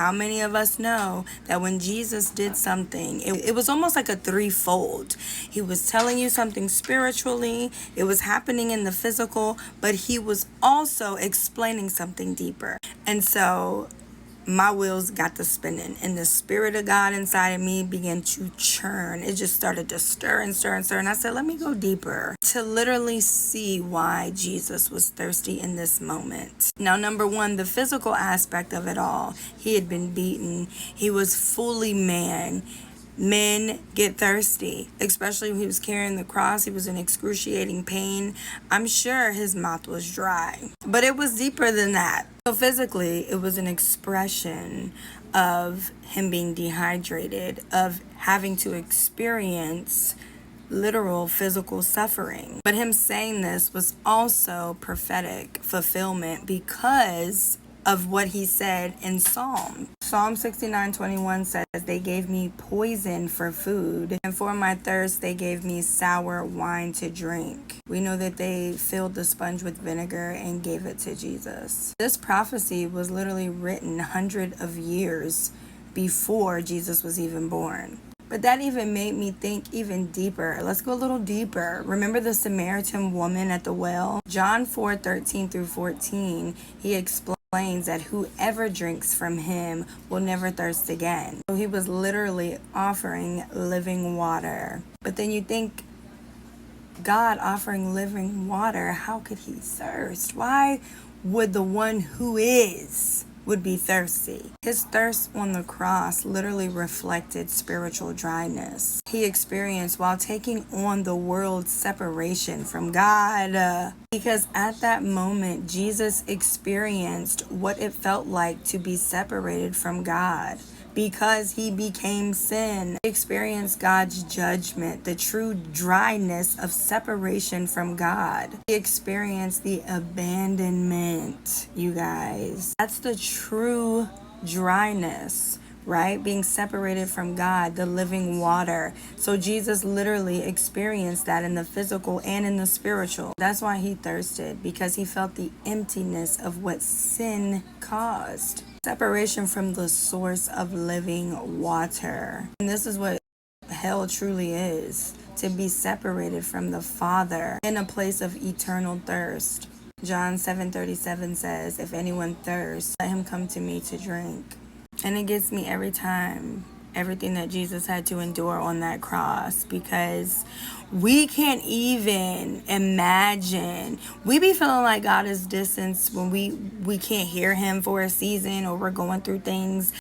How many of us know that when Jesus did something, it was almost like a threefold? He was telling you something spiritually, it was happening in the physical, but he was also explaining something deeper. And so my wheels got to spinning, and the spirit of God inside of me began to churn. It just started to stir and stir and stir. And I said, let me go deeper to literally see why Jesus was thirsty in this moment. Now, number one, the physical aspect of it all. He had been beaten. He was fully man. Men get thirsty, especially when he was carrying the cross. He was in excruciating pain. I'm sure his mouth was dry, but it was deeper than that. So physically, it was an expression of him being dehydrated, of having to experience literal physical suffering. But him saying this was also prophetic fulfillment because of what he said in Psalm 69:21 says, they gave me poison for food, and for my thirst they gave me sour wine to drink. We know that they filled the sponge with vinegar and gave it to Jesus. This prophecy was literally written hundreds of years before Jesus was even born. But that even made me think even deeper. Let's go a little deeper. Remember the Samaritan woman at the well? John 4:13 through 14, he explains that whoever drinks from him will never thirst again. So he was literally offering living water. But then you think, God offering living water, how could he thirst? Why would the one who would be thirsty? His thirst on the cross literally reflected spiritual dryness he experienced while taking on the world's separation from God. Because at that moment, Jesus experienced what it felt like to be separated from God. Because he became sin, he experienced God's judgment, the true dryness of separation from God. He experienced the abandonment, you guys. That's the true dryness, right? Being separated from God, the living water. So Jesus literally experienced that in the physical and in the spiritual. That's why he thirsted, because he felt the emptiness of what sin caused. Separation from the source of living water. And this is what hell truly is, to be separated from the Father in a place of eternal thirst. John 7:37 says, if anyone thirsts, let him come to me to drink. And it gets me every time, everything that Jesus had to endure on that cross, because we can't even imagine. We be feeling like God is distant when we can't hear him for a season, or we're going through things